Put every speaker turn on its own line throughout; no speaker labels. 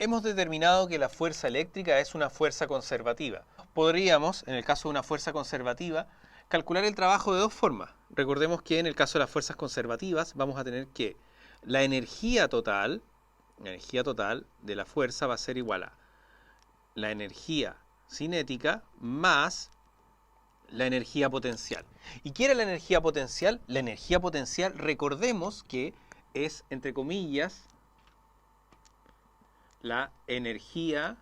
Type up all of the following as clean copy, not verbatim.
Hemos determinado que la fuerza eléctrica es una fuerza conservativa. Podríamos, en el caso de una fuerza conservativa, calcular el trabajo de dos formas. Recordemos que en el caso de las fuerzas conservativas vamos a tener que la energía total de la fuerza va a ser igual a la energía cinética más la energía potencial. ¿Y qué era la energía potencial? La energía potencial, recordemos que es, entre comillas, la energía,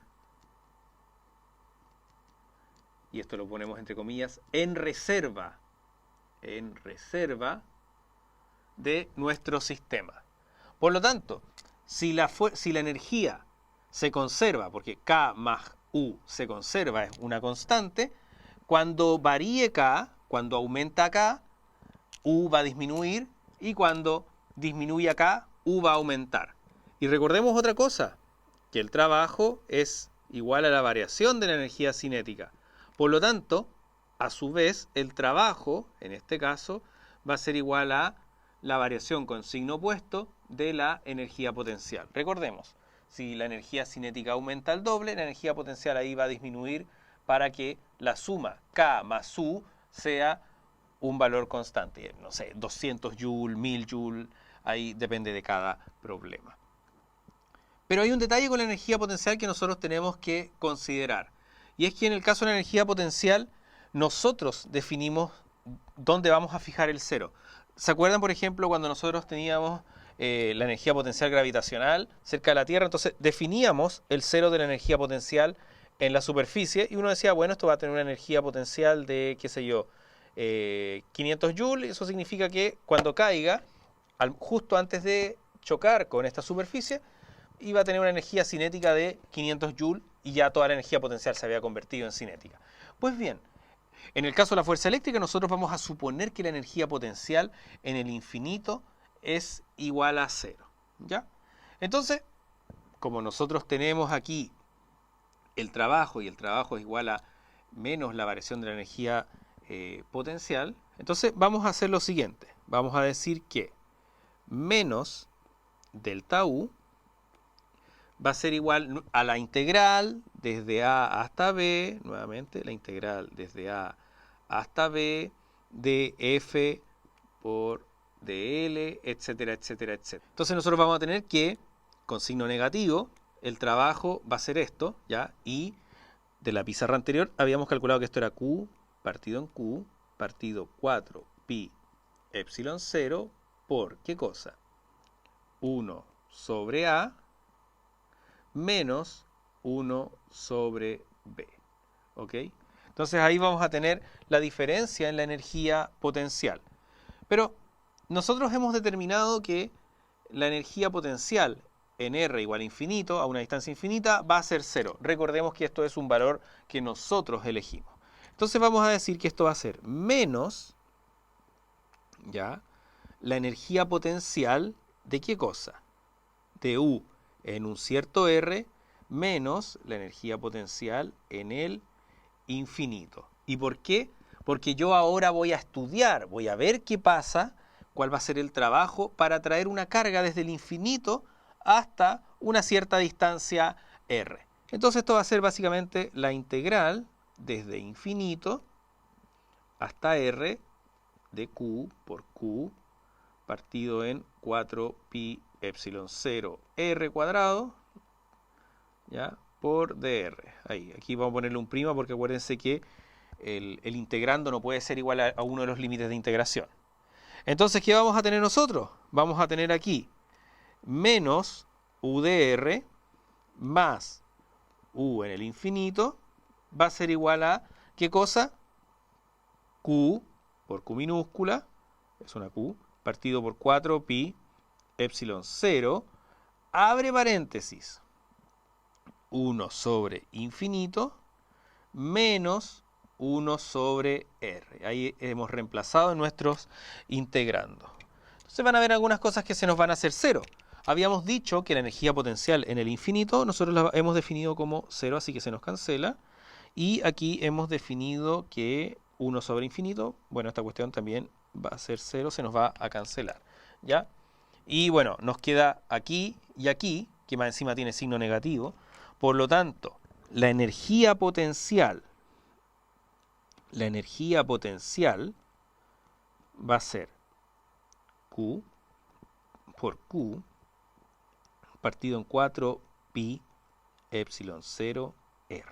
y esto lo ponemos entre comillas, en reserva de nuestro sistema. Por lo tanto, si la energía se conserva, porque K más U se conserva, es una constante, cuando varíe K, cuando aumenta K, U va a disminuir, y cuando disminuya K, U va a aumentar. Y recordemos otra cosa, que el trabajo es igual a la variación de la energía cinética. Por lo tanto, a su vez, el trabajo, en este caso, va a ser igual a la variación con signo opuesto de la energía potencial. Recordemos, si la energía cinética aumenta al doble, la energía potencial ahí va a disminuir para que la suma K más U sea un valor constante. No sé, 200 joules, 1000 joules, ahí depende de cada problema. Pero hay un detalle con la energía potencial que nosotros tenemos que considerar. Y es que en el caso de la energía potencial, nosotros definimos dónde vamos a fijar el cero. ¿Se acuerdan, por ejemplo, cuando nosotros teníamos la energía potencial gravitacional cerca de la Tierra? Entonces definíamos el cero de la energía potencial en la superficie y uno decía, bueno, esto va a tener una energía potencial de, qué sé yo, 500 joules. Eso significa que cuando caiga, justo antes de chocar con esta superficie, iba a tener una energía cinética de 500 joules y ya toda la energía potencial se había convertido en cinética. Pues bien, en el caso de la fuerza eléctrica nosotros vamos a suponer que la energía potencial en el infinito es igual a cero, ¿ya? Entonces, como nosotros tenemos aquí el trabajo y el trabajo es igual a menos la variación de la energía potencial, entonces vamos a hacer lo siguiente. Vamos a decir que menos delta U va a ser igual a la integral desde A hasta B, nuevamente la integral desde A hasta B de F por dl, etcétera, etcétera, etcétera. Entonces nosotros vamos a tener que, con signo negativo, el trabajo va a ser esto, ¿ya? Y de la pizarra anterior habíamos calculado que esto era Q partido en Q partido 4 pi epsilon 0 por, ¿qué cosa? 1 sobre A menos 1 sobre B. ¿Ok? Entonces ahí vamos a tener la diferencia en la energía potencial. Pero nosotros hemos determinado que la energía potencial en R igual a infinito, a una distancia infinita, va a ser 0. Recordemos que esto es un valor que nosotros elegimos. Entonces vamos a decir que esto va a ser menos, ¿ya?, la energía potencial de ¿qué cosa? De U en un cierto R menos la energía potencial en el infinito. ¿Y por qué? Porque yo ahora voy a estudiar, voy a ver qué pasa, cuál va a ser el trabajo para traer una carga desde el infinito hasta una cierta distancia R. Entonces esto va a ser básicamente la integral desde infinito hasta R de Q por Q partido en 4 pi epsilon 0 R cuadrado, ¿ya?, por dr. Ahí, aquí vamos a ponerle un prima porque acuérdense que el integrando no puede ser igual a uno de los límites de integración. Entonces, ¿qué vamos a tener nosotros? Vamos a tener aquí menos u de r más u en el infinito va a ser igual a, ¿qué cosa? Q por Q minúscula, es una Q, partido por 4 pi epsilon 0, abre paréntesis, 1 sobre infinito menos 1 sobre r. Ahí hemos reemplazado nuestros integrando. Entonces van a haber algunas cosas que se nos van a hacer 0. Habíamos dicho que la energía potencial en el infinito nosotros la hemos definido como 0, así que se nos cancela. Y aquí hemos definido que 1 sobre infinito, bueno, esta cuestión también va a ser 0, se nos va a cancelar, ¿ya? Y bueno, nos queda aquí y aquí, que más encima tiene signo negativo. Por lo tanto, la energía potencial va a ser Q por Q partido en 4 pi epsilon 0 r.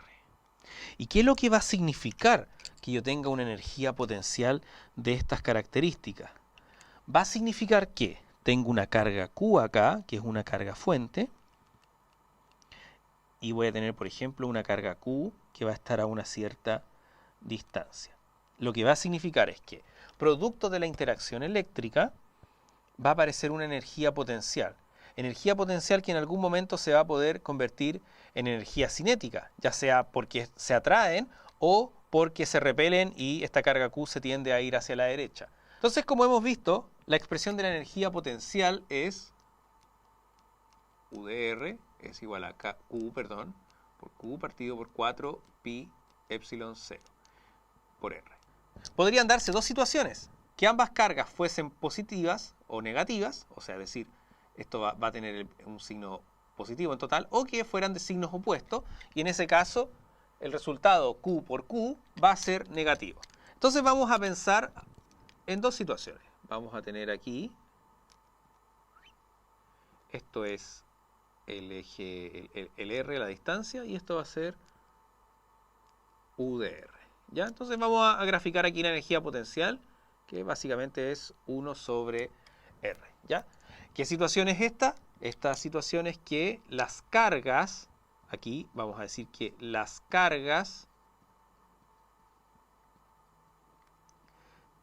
¿Y qué es lo que va a significar que yo tenga una energía potencial de estas características? Va a significar que tengo una carga Q acá, que es una carga fuente, y voy a tener, por ejemplo, una carga Q que va a estar a una cierta distancia. Lo que va a significar es que, producto de la interacción eléctrica, va a aparecer una energía potencial. Energía potencial que en algún momento se va a poder convertir en energía cinética, ya sea porque se atraen o porque se repelen y esta carga Q se tiende a ir hacia la derecha. Entonces, como hemos visto, la expresión de la energía potencial es UdR es igual a Q, por Q partido por 4 pi epsilon 0 por R. Podrían darse dos situaciones, que ambas cargas fuesen positivas o negativas, o sea, decir, esto va a tener un signo positivo en total, o que fueran de signos opuestos, y en ese caso el resultado Q por Q va a ser negativo. Entonces vamos a pensar en dos situaciones. Vamos a tener aquí, esto es el eje, el R, la distancia, y esto va a ser UdR. ¿Ya? Entonces vamos a graficar aquí la energía potencial, que básicamente es 1 sobre R. ¿Ya? ¿Qué situación es esta? Esta situación es que las cargas, aquí vamos a decir que las cargas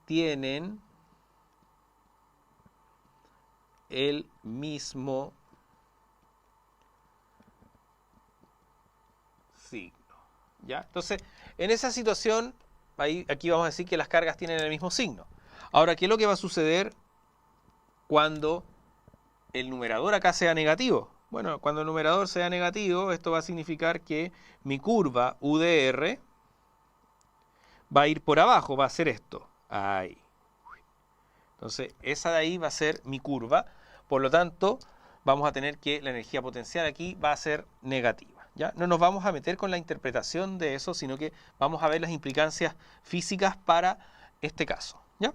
tienen el mismo signo. ¿Ya? Entonces, en esa situación, aquí vamos a decir que las cargas tienen el mismo signo. Ahora, ¿qué es lo que va a suceder cuando el numerador acá sea negativo? Bueno, cuando el numerador sea negativo, esto va a significar que mi curva UdR va a ir por abajo, va a ser esto. Ahí. Entonces, esa de ahí va a ser mi curva. Por lo tanto, vamos a tener que la energía potencial aquí va a ser negativa. ¿Ya? No nos vamos a meter con la interpretación de eso, sino que vamos a ver las implicancias físicas para este caso. ¿Ya?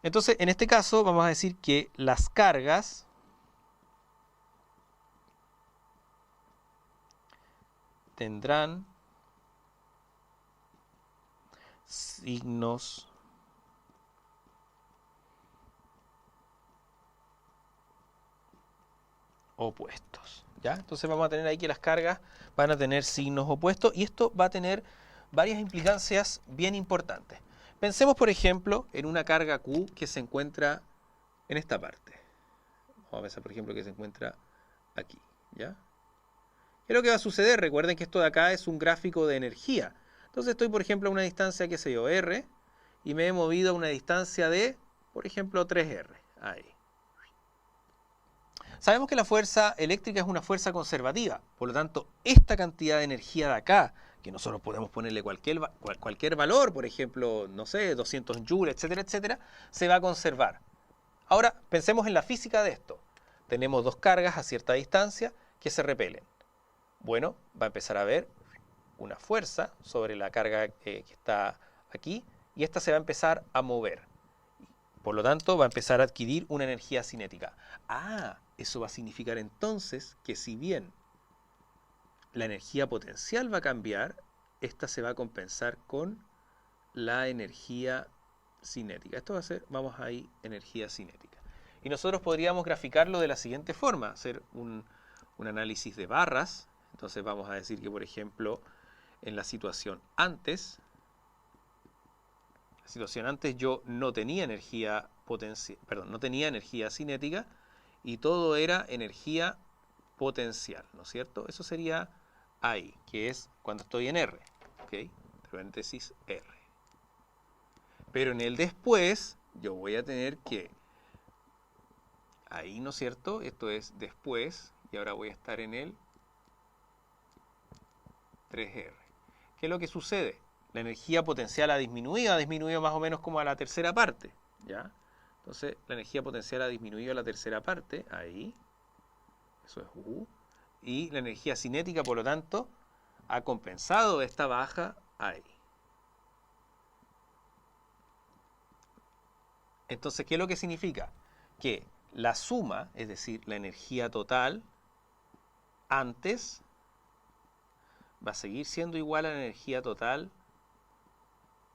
Entonces, en este caso, vamos a decir que las cargas tendrán signos opuestos. ¿Ya? Entonces vamos a tener ahí que las cargas van a tener signos opuestos y esto va a tener varias implicancias bien importantes. Pensemos, por ejemplo, en una carga Q que se encuentra en esta parte. Vamos a pensar, por ejemplo, que se encuentra aquí. ¿Ya? ¿Qué es lo que va a suceder? Recuerden que esto de acá es un gráfico de energía. Entonces estoy, por ejemplo, a una distancia, qué sé yo, R, y me he movido a una distancia de, por ejemplo, 3R. Ahí. Sabemos que la fuerza eléctrica es una fuerza conservativa, por lo tanto, esta cantidad de energía de acá, que nosotros podemos ponerle cualquier valor, por ejemplo, no sé, 200 joules, etcétera, etcétera, se va a conservar. Ahora, pensemos en la física de esto. Tenemos dos cargas a cierta distancia que se repelen. Bueno, va a empezar a haber una fuerza sobre la carga que está aquí y esta se va a empezar a mover. Por lo tanto, va a empezar a adquirir una energía cinética. Eso va a significar entonces que si bien la energía potencial va a cambiar, esta se va a compensar con la energía cinética. Esto va a ser, vamos ahí, energía cinética. Y nosotros podríamos graficarlo de la siguiente forma, hacer un análisis de barras. Entonces vamos a decir que, por ejemplo, en la situación antes yo no tenía energía no tenía energía cinética y todo era energía potencial, ¿no es cierto? Eso sería ahí, que es cuando estoy en R, ¿ok? Entre paréntesis R. Pero en el después yo voy a tener que ahí, ¿no es cierto? Esto es después y ahora voy a estar en el 3R. ¿Qué es lo que sucede? La energía potencial ha disminuido más o menos como a la tercera parte, ¿ya? Entonces, la energía potencial ha disminuido a la tercera parte, ahí, eso es U, y la energía cinética, por lo tanto, ha compensado esta baja ahí. Entonces, ¿qué es lo que significa? Que la suma, es decir, la energía total, antes va a seguir siendo igual a la energía total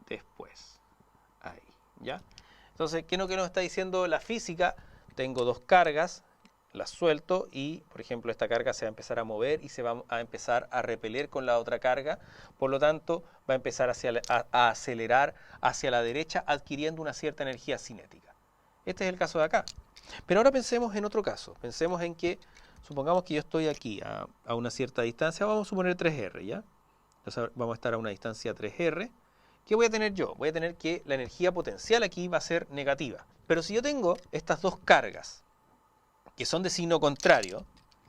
después. Ahí, ¿ya? Entonces, ¿qué es lo que nos está diciendo la física? Tengo dos cargas, las suelto y, por ejemplo, esta carga se va a empezar a mover y se va a empezar a repeler con la otra carga. Por lo tanto, va a empezar a acelerar hacia la derecha, adquiriendo una cierta energía cinética. Este es el caso de acá. Pero ahora pensemos en otro caso. Pensemos en que, supongamos que yo estoy aquí a una cierta distancia, vamos a suponer 3R, ¿ya? Entonces vamos a estar a una distancia 3R. ¿Qué voy a tener yo? Voy a tener que la energía potencial aquí va a ser negativa. Pero si yo tengo estas dos cargas, que son de signo contrario,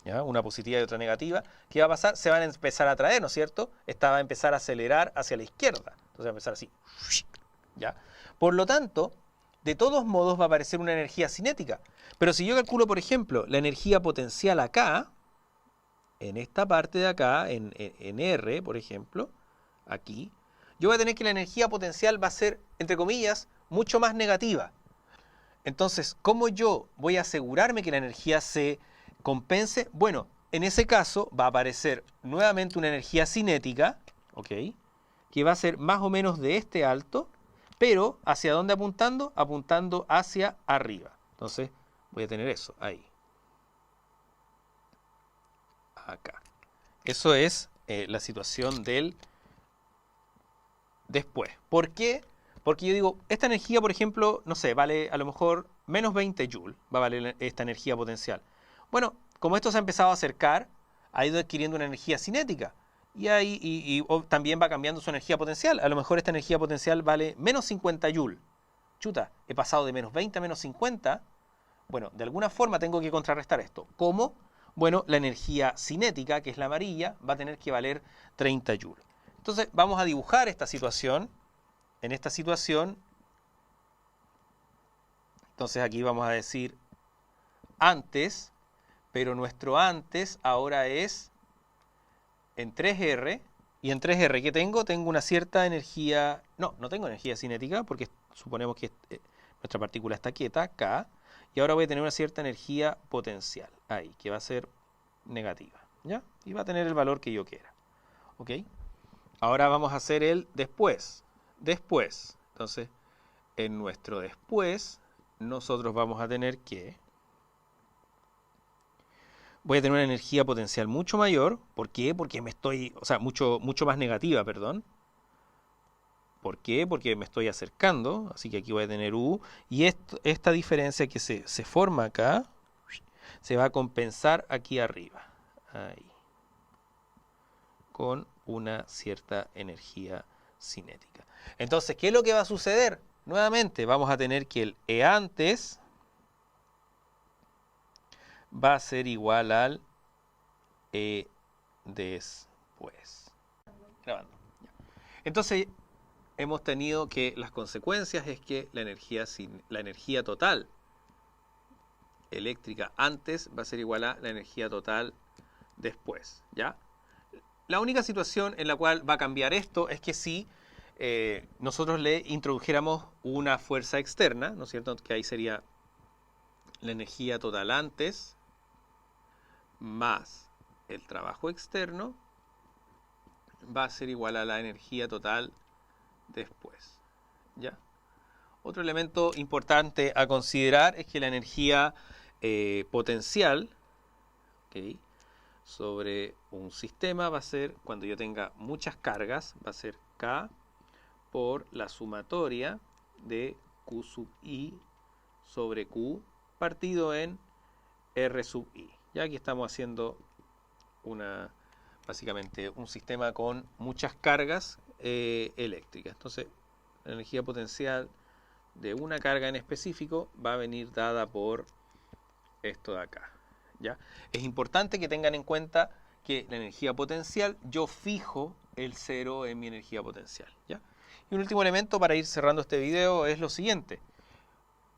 ¿ya? Una positiva y otra negativa, ¿qué va a pasar? Se van a empezar a atraer, ¿no es cierto? Esta va a empezar a acelerar hacia la izquierda. Entonces va a empezar así, ¿ya? Por lo tanto, de todos modos va a aparecer una energía cinética. Pero si yo calculo, por ejemplo, la energía potencial acá, en esta parte de acá, en R, por ejemplo, aquí, yo voy a tener que la energía potencial va a ser, entre comillas, mucho más negativa. Entonces, ¿cómo yo voy a asegurarme que la energía se compense? Bueno, en ese caso va a aparecer nuevamente una energía cinética, ¿ok? Que va a ser más o menos de este alto, pero ¿hacia dónde apuntando? Apuntando hacia arriba. Entonces, voy a tener eso, ahí. Acá. Eso es la situación del después. ¿Por qué? Porque yo digo, esta energía, por ejemplo, no sé, vale a lo mejor menos 20 joules, va a valer esta energía potencial. Bueno, como esto se ha empezado a acercar, ha ido adquiriendo una energía cinética. Y también va cambiando su energía potencial. A lo mejor esta energía potencial vale menos 50 joules. Chuta, he pasado de menos 20 a menos 50. Bueno, de alguna forma tengo que contrarrestar esto. ¿Cómo? Bueno, la energía cinética, que es la amarilla, va a tener que valer 30 joules. Entonces vamos a dibujar esta situación. En esta situación, entonces aquí vamos a decir antes, pero nuestro antes ahora es en 3R. Y en 3R, ¿qué tengo? Tengo una cierta energía... No tengo energía cinética porque suponemos que nuestra partícula está quieta, K. Y ahora voy a tener una cierta energía potencial, ahí, que va a ser negativa, ¿ya? Y va a tener el valor que yo quiera, ¿ok? Ahora vamos a hacer el después. Después, entonces, en nuestro después, nosotros vamos a tener que... Voy a tener una energía potencial mucho mayor. ¿Por qué? Porque me estoy... O sea, mucho más negativa, perdón. ¿Por qué? Porque me estoy acercando. Así que aquí voy a tener U. Y esta diferencia que se forma acá, se va a compensar aquí arriba. Ahí. Con una cierta energía cinética. Entonces, ¿qué es lo que va a suceder? Nuevamente, vamos a tener que el E antes va a ser igual al E después. Grabando. Entonces, hemos tenido que las consecuencias es que la energía total eléctrica antes va a ser igual a la energía total después, ¿ya? La única situación en la cual va a cambiar esto es que si nosotros le introdujéramos una fuerza externa, ¿no es cierto? Que ahí sería la energía total antes más el trabajo externo va a ser igual a la energía total después, ¿ya? Otro elemento importante a considerar es que la energía potencial, ¿okay?, sobre un sistema va a ser, cuando yo tenga muchas cargas, va a ser K por la sumatoria de Q sub I sobre Q partido en R sub I. Ya aquí estamos haciendo básicamente un sistema con muchas cargas eléctricas. Entonces, la energía potencial de una carga en específico va a venir dada por esto de acá, ¿ya? Es importante que tengan en cuenta que la energía potencial, yo fijo el cero en mi energía potencial, ¿ya? Y un último elemento para ir cerrando este video es lo siguiente,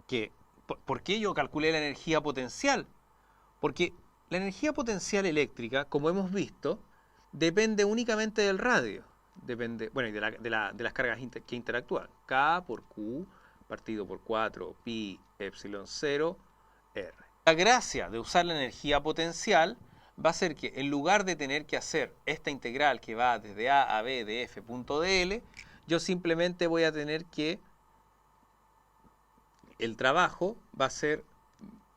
que ¿por qué yo calculé la energía potencial? Porque la energía potencial eléctrica, como hemos visto, depende únicamente del radio. Depende, bueno, y de las cargas que interactúan. K por Q partido por 4 pi epsilon 0 R. La gracia de usar la energía potencial va a ser que en lugar de tener que hacer esta integral que va desde A a B de f punto dl, yo simplemente voy a tener que el trabajo va a ser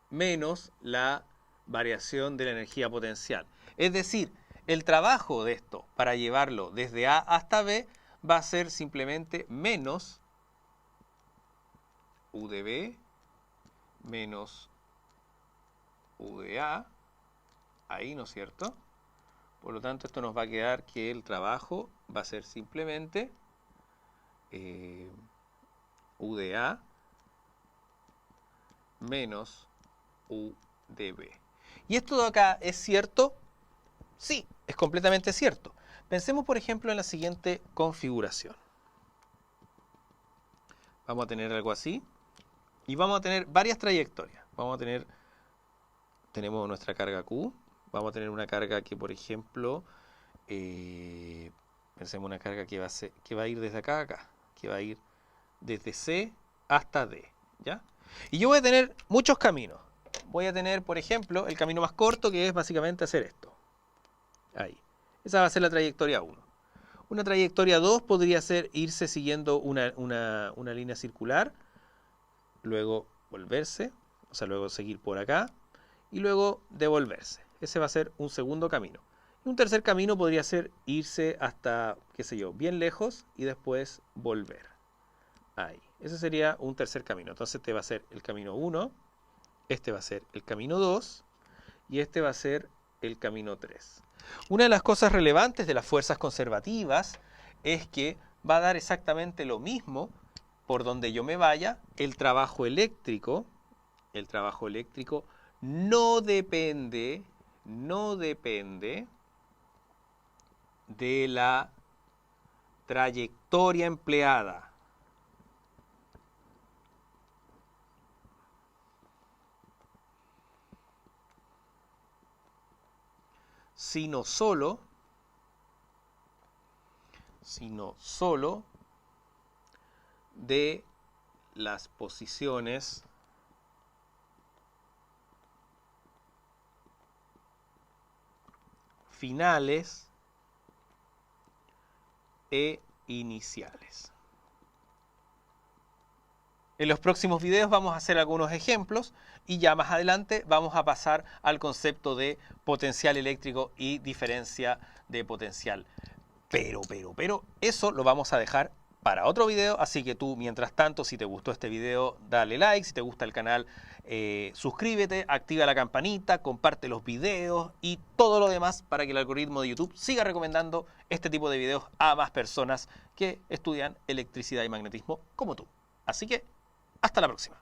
menos la variación de la energía potencial. Es decir, el trabajo de esto para llevarlo desde A hasta B va a ser simplemente menos U de B menos U de A, ahí, ¿no es cierto? Por lo tanto, esto nos va a quedar que el trabajo va a ser simplemente U de A menos U de B. ¿Y esto de acá es cierto? Sí, es completamente cierto. Pensemos, por ejemplo, en la siguiente configuración. Vamos a tener algo así. Y vamos a tener varias trayectorias. Tenemos nuestra carga Q. Vamos a tener una carga que, por ejemplo, pensemos una carga que va a ir desde acá a acá. Que va a ir desde C hasta D. ¿Ya? Y yo voy a tener muchos caminos. Voy a tener, por ejemplo, el camino más corto, que es básicamente hacer esto. Ahí. Esa va a ser la trayectoria 1. Una trayectoria 2 podría ser irse siguiendo una línea circular, luego volverse, o sea, luego seguir por acá, y luego devolverse. Ese va a ser un segundo camino. Y un tercer camino podría ser irse hasta, qué sé yo, bien lejos y después volver. Ahí. Ese sería un tercer camino. Entonces este va a ser el camino 1, este va a ser el camino 2 y este va a ser el camino 3. Una de las cosas relevantes de las fuerzas conservativas es que va a dar exactamente lo mismo por donde yo me vaya. El trabajo eléctrico no depende de la trayectoria empleada. Sino solo de las posiciones finales e iniciales. En los próximos videos vamos a hacer algunos ejemplos y ya más adelante vamos a pasar al concepto de potencial eléctrico y diferencia de potencial. Pero eso lo vamos a dejar para otro video, así que tú, mientras tanto, si te gustó este video, dale like, si te gusta el canal, suscríbete, activa la campanita, comparte los videos y todo lo demás para que el algoritmo de YouTube siga recomendando este tipo de videos a más personas que estudian electricidad y magnetismo como tú. Así que, hasta la próxima.